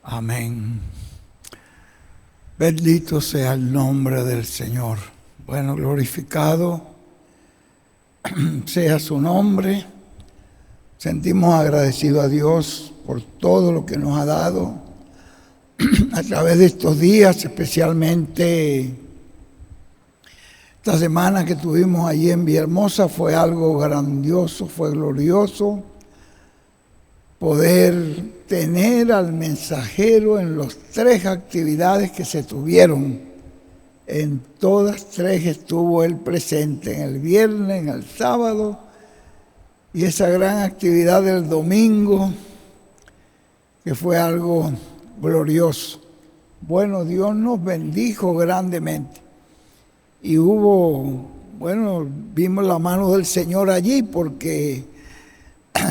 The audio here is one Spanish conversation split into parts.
Amén. Bendito sea el nombre del Señor. Bueno, glorificado sea su nombre. Sentimos agradecidos a Dios por todo lo que nos ha dado a través de estos días, especialmente esta semana que tuvimos allí en Villahermosa. Fue algo grandioso, fue glorioso poder tener al mensajero en las 3 actividades que se tuvieron. En todas 3 estuvo él presente, en el viernes, en el sábado y esa gran actividad del domingo, que fue algo glorioso. Bueno, Dios nos bendijo grandemente y vimos la mano del Señor allí porque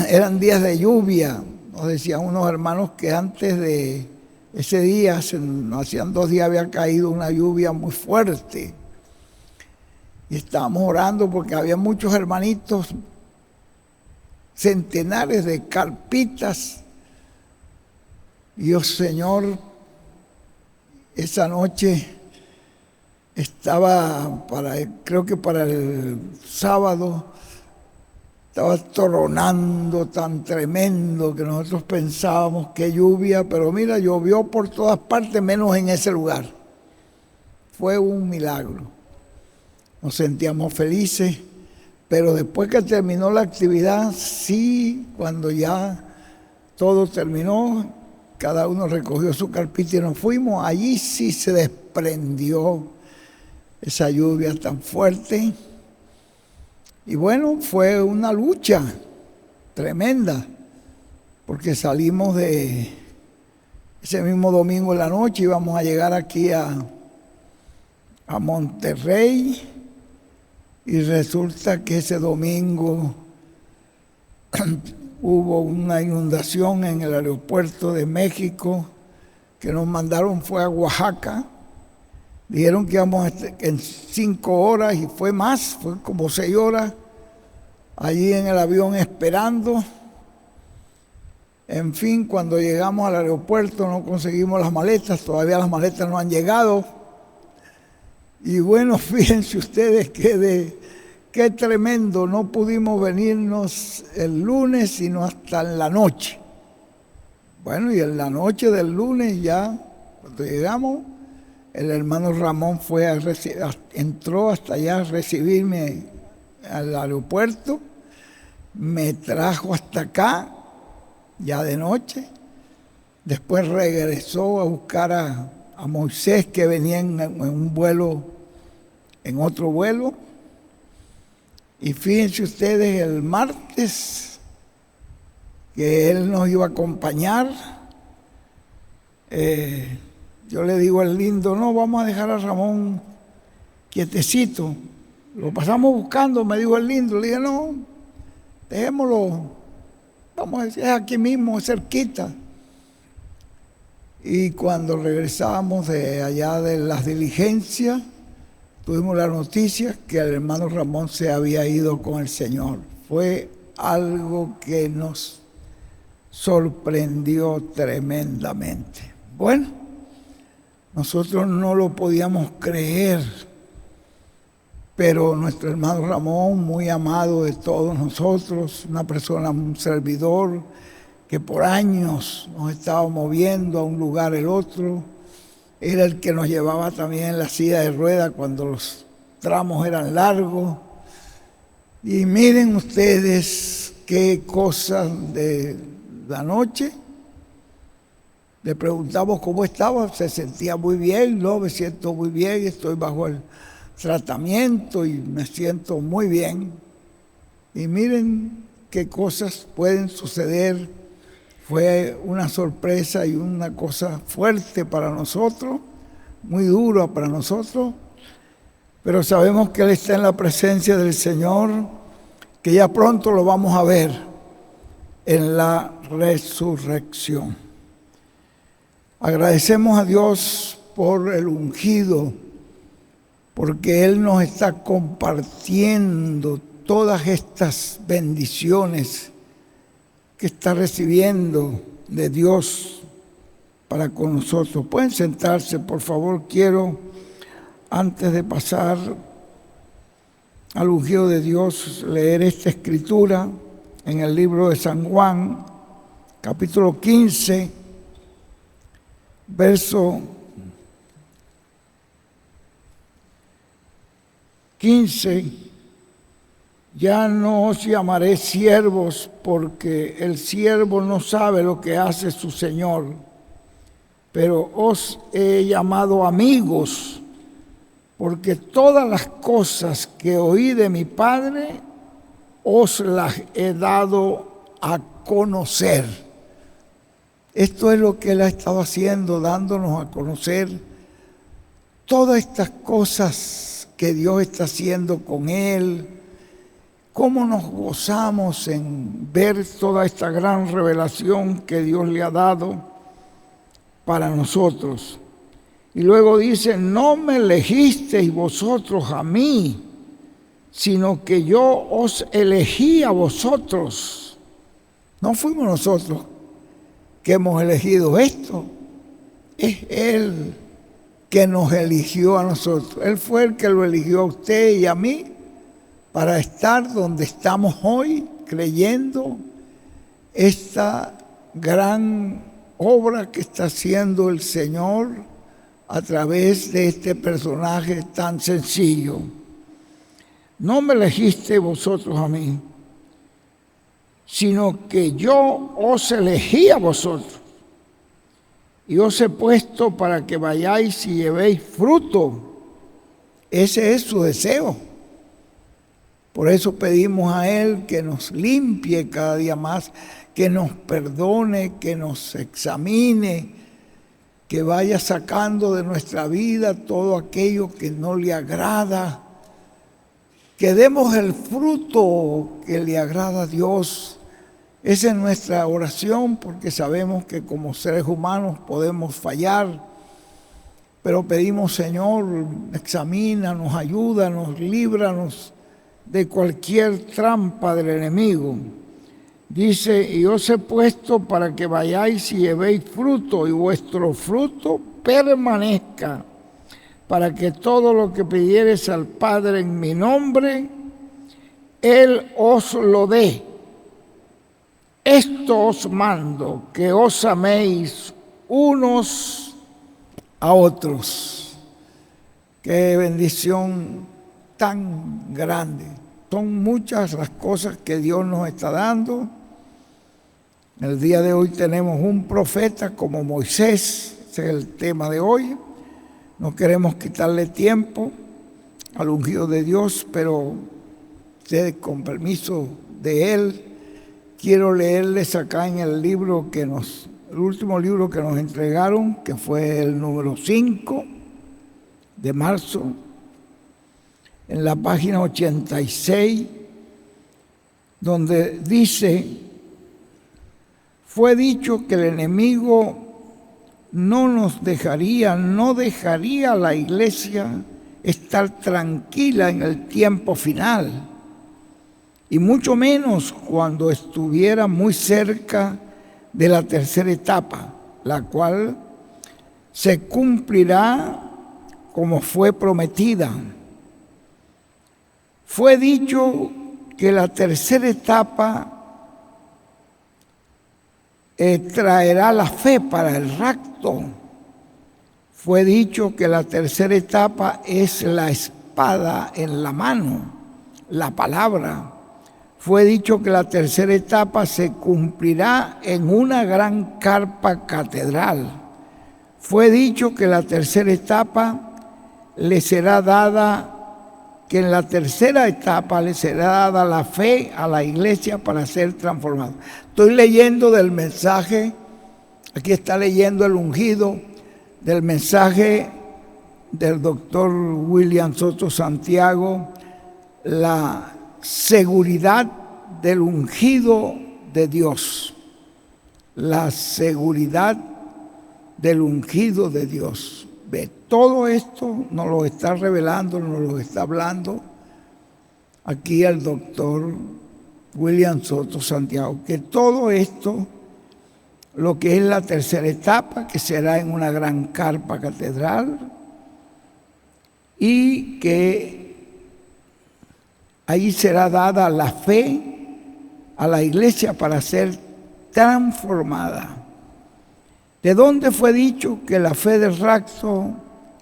eran días de lluvia. Nos decían unos hermanos que antes de ese día, hacían 2 días, había caído una lluvia muy fuerte. Y estábamos orando porque había muchos hermanitos, centenares de carpitas. Y Dios, Señor, esa noche estaba creo que para el sábado, estaba tronando tan tremendo que nosotros pensábamos que lluvia, pero mira, llovió por todas partes menos en ese lugar. Fue un milagro. Nos sentíamos felices, pero después que terminó la actividad, sí, cuando ya todo terminó, cada uno recogió su carpita y nos fuimos. Allí sí se desprendió esa lluvia tan fuerte. Y bueno, fue una lucha tremenda, porque salimos de ese mismo domingo en la noche, íbamos a llegar aquí a Monterrey, y resulta que ese domingo hubo una inundación en el aeropuerto de México, que nos mandaron fue a Oaxaca. Dijeron que íbamos en 5 horas y fue más, fue como 6 horas allí en el avión esperando. En fin, cuando llegamos al aeropuerto no conseguimos las maletas, todavía las maletas no han llegado. Y bueno, fíjense ustedes qué tremendo, no pudimos venirnos el lunes sino hasta en la noche. Bueno, y en la noche del lunes ya, cuando llegamos, el hermano Ramón entró hasta allá a recibirme al aeropuerto, me trajo hasta acá, ya de noche. Después regresó a buscar a Moisés, que venía en otro vuelo. Y fíjense ustedes, el martes, que él nos iba a acompañar, yo le digo al lindo, no, vamos a dejar a Ramón quietecito. Lo pasamos buscando, me dijo el lindo. Le dije, no, dejémoslo, vamos a decir, es aquí mismo, es cerquita. Y cuando regresábamos de allá de las diligencias, tuvimos la noticia que el hermano Ramón se había ido con el Señor. Fue algo que nos sorprendió tremendamente. Bueno, nosotros no lo podíamos creer, pero nuestro hermano Ramón, muy amado de todos nosotros, una persona, un servidor, que por años nos estaba moviendo a un lugar el otro, era el que nos llevaba también en la silla de ruedas cuando los tramos eran largos. Y miren ustedes qué cosas de la noche. Le preguntamos cómo estaba, se sentía muy bien. No, me siento muy bien, estoy bajo el tratamiento y me siento muy bien. Y miren qué cosas pueden suceder. Fue una sorpresa y una cosa fuerte para nosotros, muy dura para nosotros, pero sabemos que Él está en la presencia del Señor, que ya pronto lo vamos a ver en la resurrección. Agradecemos a Dios por el ungido, porque Él nos está compartiendo todas estas bendiciones que está recibiendo de Dios para con nosotros. Pueden sentarse, por favor. Quiero, antes de pasar al ungido de Dios, leer esta escritura en el libro de San Juan, capítulo 15, verso 15. Ya no os llamaré siervos, porque el siervo no sabe lo que hace su Señor, pero os he llamado amigos, porque todas las cosas que oí de mi Padre os las he dado a conocer. Esto es lo que Él ha estado haciendo, dándonos a conocer todas estas cosas que Dios está haciendo con Él. Cómo nos gozamos en ver toda esta gran revelación que Dios le ha dado para nosotros. Y luego dice, no me elegisteis vosotros a mí, sino que yo os elegí a vosotros. No fuimos nosotros que hemos elegido esto, es Él que nos eligió a nosotros. Él fue el que lo eligió a usted y a mí para estar donde estamos hoy, creyendo esta gran obra que está haciendo el Señor a través de este personaje tan sencillo. No me elegiste vosotros a mí, sino que yo os elegí a vosotros y os he puesto para que vayáis y llevéis fruto. Ese es su deseo. Por eso pedimos a Él que nos limpie cada día más, que nos perdone, que nos examine, que vaya sacando de nuestra vida todo aquello que no le agrada, que demos el fruto que le agrada a Dios. Esa es nuestra oración, porque sabemos que como seres humanos podemos fallar, pero pedimos, Señor, examínanos, ayúdanos, líbranos de cualquier trampa del enemigo. Dice, y os he puesto para que vayáis y llevéis fruto, y vuestro fruto permanezca, para que todo lo que pidiereis al Padre en mi nombre, Él os lo dé. Esto os mando, que os améis unos a otros. Qué bendición tan grande. Son muchas las cosas que Dios nos está dando. El día de hoy tenemos un profeta como Moisés, ese es el tema de hoy. No queremos quitarle tiempo al ungido de Dios, pero ustedes, con permiso de Él, quiero leerles acá en el libro el último libro que nos entregaron, que fue el número 5 de marzo, en la página 86, donde dice, fue dicho que el enemigo no dejaría la iglesia estar tranquila en el tiempo final, y mucho menos cuando estuviera muy cerca de la tercera etapa, la cual se cumplirá como fue prometida. Fue dicho que la tercera etapa traerá la fe para el rapto. Fue dicho que la tercera etapa es la espada en la mano, la palabra. Fue dicho que la tercera etapa se cumplirá en una gran carpa catedral. Fue dicho que la tercera etapa le será dada, que en la tercera etapa le será dada la fe a la iglesia para ser transformada. Estoy leyendo del mensaje, aquí está leyendo el ungido, del mensaje del doctor William Soto Santiago, la seguridad del ungido de Dios. La seguridad del ungido de Dios. Ve, todo esto nos lo está revelando, nos lo está hablando aquí el doctor William Soto Santiago, que todo esto lo que es la tercera etapa, que será en una gran carpa catedral, y que ahí será dada la fe a la iglesia para ser transformada. ¿De dónde fue dicho que la fe del rapto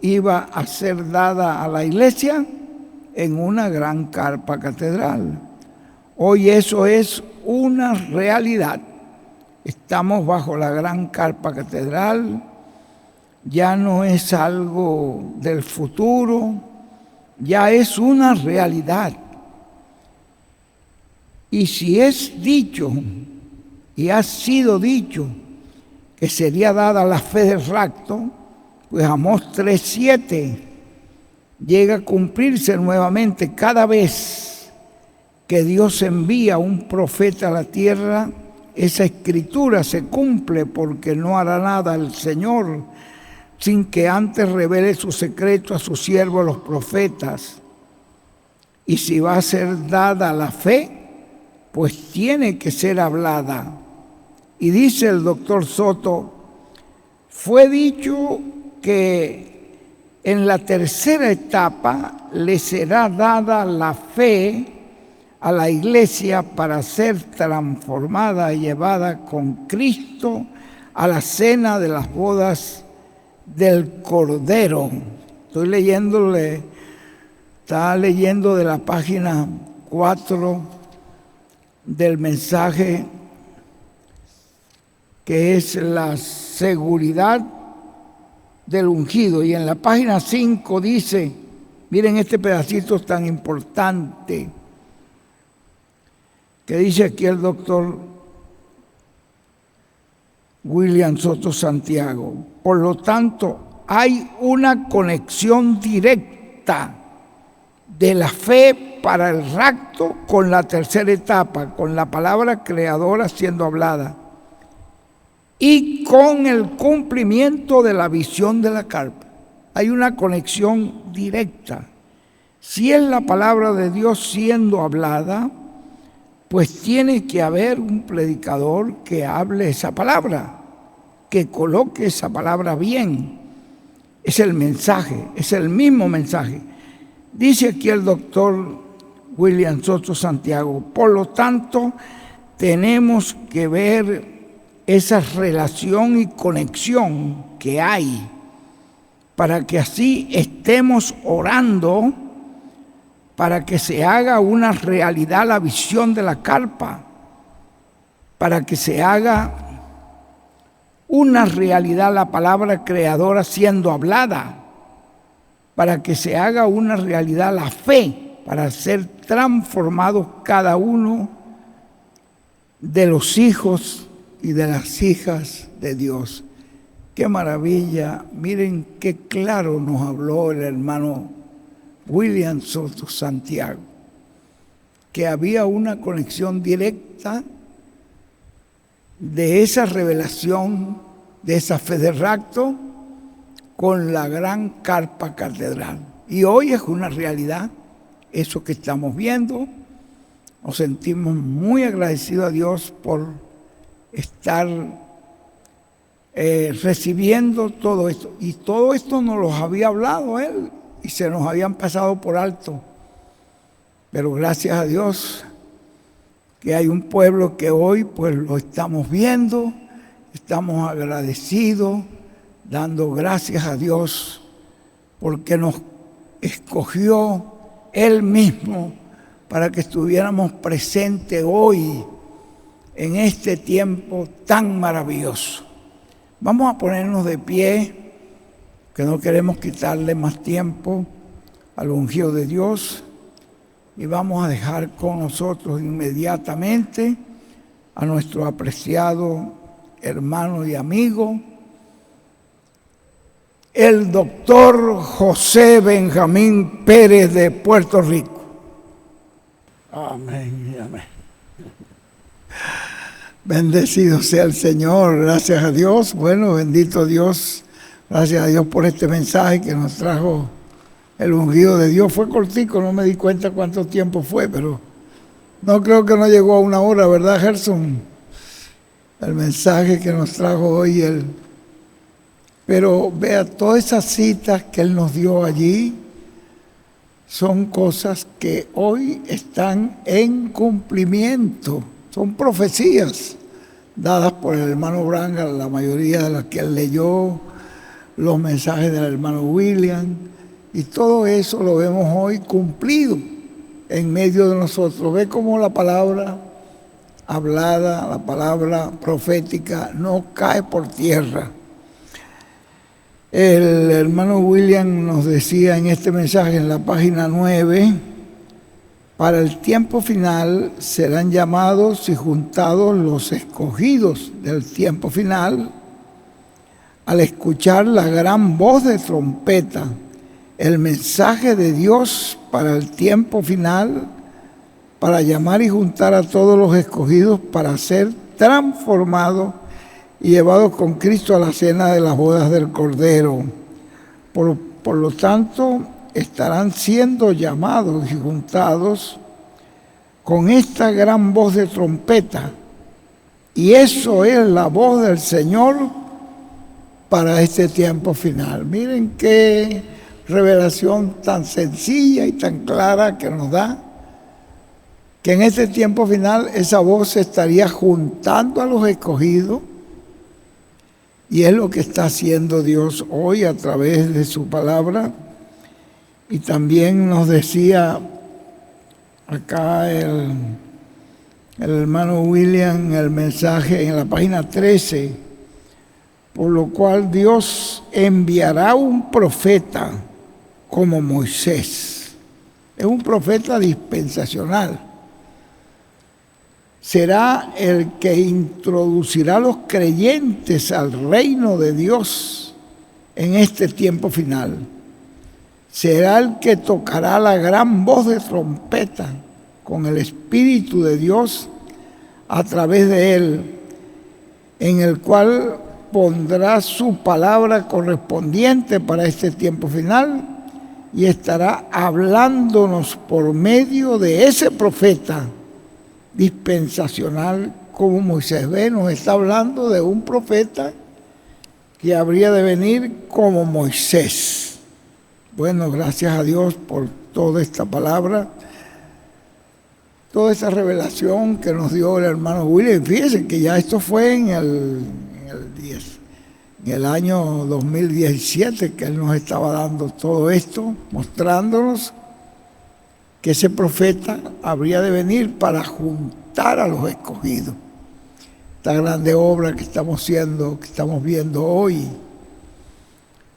iba a ser dada a la iglesia? En una gran carpa catedral. Hoy eso es una realidad. Estamos bajo la gran carpa catedral. Ya no es algo del futuro, ya es una realidad. Y si es dicho, y ha sido dicho, que sería dada la fe del rapto, pues Amós 3:7 llega a cumplirse nuevamente. Cada vez que Dios envía un profeta a la tierra, esa escritura se cumple, porque no hará nada el Señor sin que antes revele su secreto a sus siervos los profetas. Y si va a ser dada la fe, pues tiene que ser hablada. Y dice el doctor Soto, fue dicho que en la tercera etapa le será dada la fe a la iglesia para ser transformada y llevada con Cristo a la cena de las bodas del Cordero. Estaba leyendo de la página 4 del mensaje, que es la seguridad del ungido. Y en la página 5 dice, miren este pedacito tan importante, que dice aquí el doctor William Soto Santiago. Por lo tanto, hay una conexión directa de la fe para el rapto con la tercera etapa, con la palabra creadora siendo hablada y con el cumplimiento de la visión de la carpa. Hay una conexión directa. Si es la palabra de Dios siendo hablada, pues tiene que haber un predicador que hable esa palabra, que coloque esa palabra bien. Es el mensaje, es el mismo mensaje. Dice aquí el doctor William Soto Santiago, por lo tanto, tenemos que ver esa relación y conexión que hay, para que así estemos orando para que se haga una realidad la visión de la carpa, para que se haga una realidad la palabra creadora siendo hablada, para que se haga una realidad la fe, para ser transformados cada uno de los hijos y de las hijas de Dios. ¡Qué maravilla! Miren qué claro nos habló el hermano William Soto Santiago, que había una conexión directa de esa revelación, de esa fe de rapto, con la gran carpa catedral. Y hoy es una realidad eso que estamos viendo. Nos sentimos muy agradecidos a Dios por estar recibiendo todo esto. Y todo esto nos lo había hablado Él y se nos habían pasado por alto. Pero gracias a Dios que hay un pueblo que hoy pues lo estamos viendo, estamos agradecidos, dando gracias a Dios porque nos escogió Él mismo para que estuviéramos presentes hoy en este tiempo tan maravilloso. Vamos a ponernos de pie, que no queremos quitarle más tiempo al ungido de Dios, y vamos a dejar con nosotros inmediatamente a nuestro apreciado hermano y amigo, el doctor José Benjamín Pérez de Puerto Rico. Amén, amén. Bendecido sea el Señor, gracias a Dios. Bueno, bendito Dios, gracias a Dios por este mensaje que nos trajo el ungido de Dios. Fue cortico, no me di cuenta cuánto tiempo fue, pero no creo que no llegó a 1 hora, ¿verdad, Gerson? el mensaje que nos trajo hoy él. Pero vea, todas esas citas que él nos dio allí son cosas que hoy están en cumplimiento. Son profecías dadas por el hermano Branham, la mayoría de las que él leyó, los mensajes del hermano William, y todo eso lo vemos hoy cumplido en medio de nosotros. Ve cómo la palabra hablada, la palabra profética no cae por tierra. El hermano William nos decía en este mensaje en la página 9, para el tiempo final serán llamados y juntados los escogidos del tiempo final al escuchar la gran voz de trompeta, el mensaje de Dios para el tiempo final, para llamar y juntar a todos los escogidos para ser transformados y llevados con Cristo a la cena de las bodas del Cordero. Por lo tanto, estarán siendo llamados y juntados con esta gran voz de trompeta. Y eso es la voz del Señor para este tiempo final. Miren qué revelación tan sencilla y tan clara que nos da, que en este tiempo final esa voz se estaría juntando a los escogidos, y es lo que está haciendo Dios hoy a través de su palabra. Y también nos decía acá el hermano William, el mensaje en la página 13, por lo cual Dios enviará un profeta como Moisés. Es un profeta dispensacional. Será el que introducirá a los creyentes al reino de Dios en este tiempo final. Será el que tocará la gran voz de trompeta con el Espíritu de Dios a través de él, en el cual pondrá su palabra correspondiente para este tiempo final y estará hablándonos por medio de ese profeta dispensacional como Moisés. Ve, nos está hablando de un profeta que habría de venir como Moisés. Bueno, gracias a Dios por toda esta palabra, toda esa revelación que nos dio el hermano William. Fíjense que ya esto fue en el año 2017 que él nos estaba dando todo esto, mostrándonos que ese profeta habría de venir para juntar a los escogidos. Esta grande obra que estamos viendo hoy.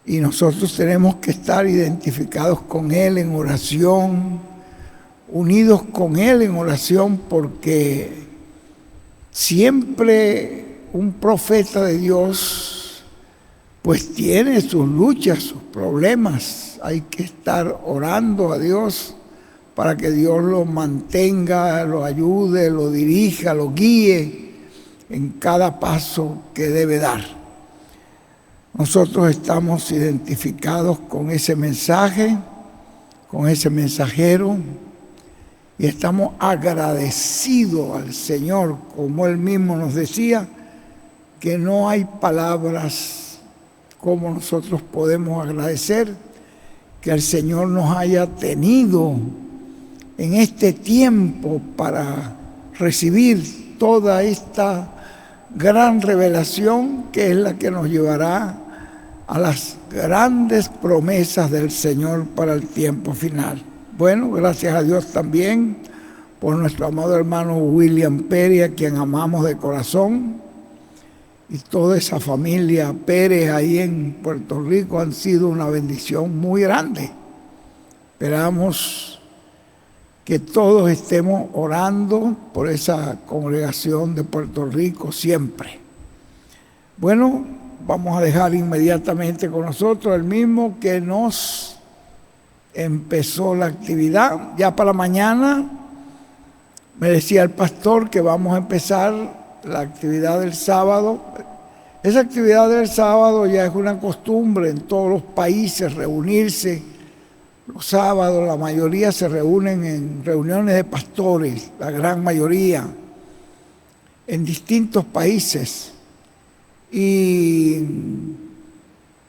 Y nosotros tenemos que estar identificados con Él en oración, unidos con Él en oración, porque siempre un profeta de Dios pues tiene sus luchas, sus problemas. Hay que estar orando a Dios para que Dios lo mantenga, lo ayude, lo dirija, lo guíe en cada paso que debe dar. Nosotros estamos identificados con ese mensaje, con ese mensajero, y estamos agradecidos al Señor, como Él mismo nos decía, que no hay palabras como nosotros podemos agradecer que el Señor nos haya tenido en este tiempo para recibir toda esta gran revelación que es la que nos llevará a las grandes promesas del Señor para el tiempo final. Bueno, gracias a Dios también por nuestro amado hermano William Pérez, a quien amamos de corazón, y toda esa familia Pérez ahí en Puerto Rico han sido una bendición muy grande. Esperamos que todos estemos orando por esa congregación de Puerto Rico siempre. Bueno, vamos a dejar inmediatamente con nosotros el mismo que nos empezó la actividad. Ya para mañana me decía el pastor que vamos a empezar la actividad del sábado. Esa actividad del sábado ya es una costumbre en todos los países reunirse. Los sábados la mayoría se reúnen en reuniones de pastores, la gran mayoría. en distintos países y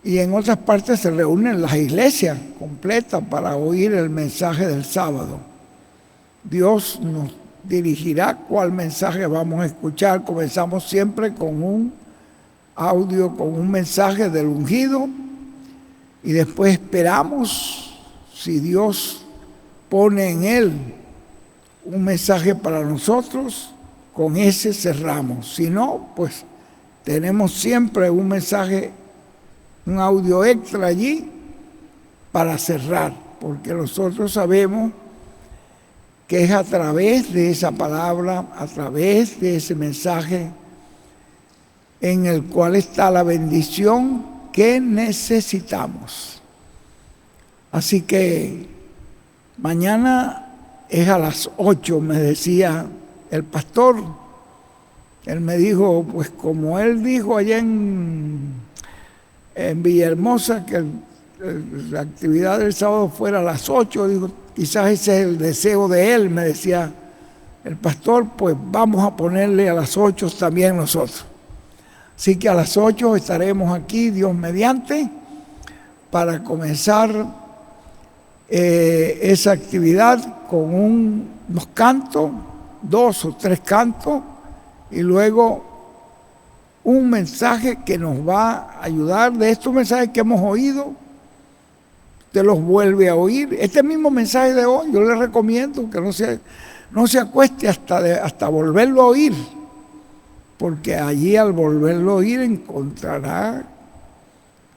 en otras partes se reúnen las iglesias completas para oír el mensaje del sábado. Dios nos dirigirá cuál mensaje vamos a escuchar. Comenzamos siempre con un audio, con un mensaje del ungido, y después esperamos, si Dios pone en él un mensaje para nosotros, con ese cerramos. Si no, pues tenemos siempre un mensaje, un audio extra allí para cerrar, porque nosotros sabemos que es a través de esa palabra, a través de ese mensaje, en el cual está la bendición que necesitamos. Así que mañana es a las 8, me decía el pastor. Él me dijo, pues como él dijo allá en Villahermosa, que la actividad del sábado fuera a las 8, digo, quizás ese es el deseo de él, me decía el pastor, pues vamos a ponerle a las 8 también nosotros. Así que a las 8 estaremos aquí, Dios mediante, para comenzar esa actividad con unos cantos, 2 o 3 cantos, y luego un mensaje que nos va a ayudar. De estos mensajes que hemos oído, usted los vuelve a oír. Este mismo mensaje de hoy, yo le recomiendo que no se acueste hasta volverlo a oír, porque allí al volverlo a oír encontrará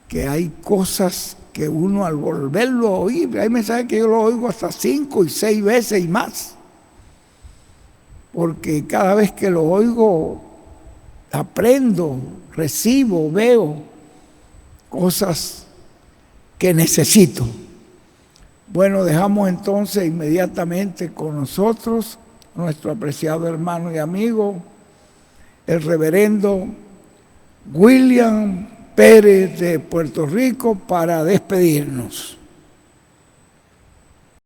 que hay cosas que uno al volverlo a oír, hay mensajes que yo lo oigo hasta 5 y 6 veces y más, porque cada vez que lo oigo aprendo, recibo, veo cosas que necesito. Bueno, dejamos entonces inmediatamente con nosotros a nuestro apreciado hermano y amigo, el reverendo William Pérez de Puerto Rico, para despedirnos.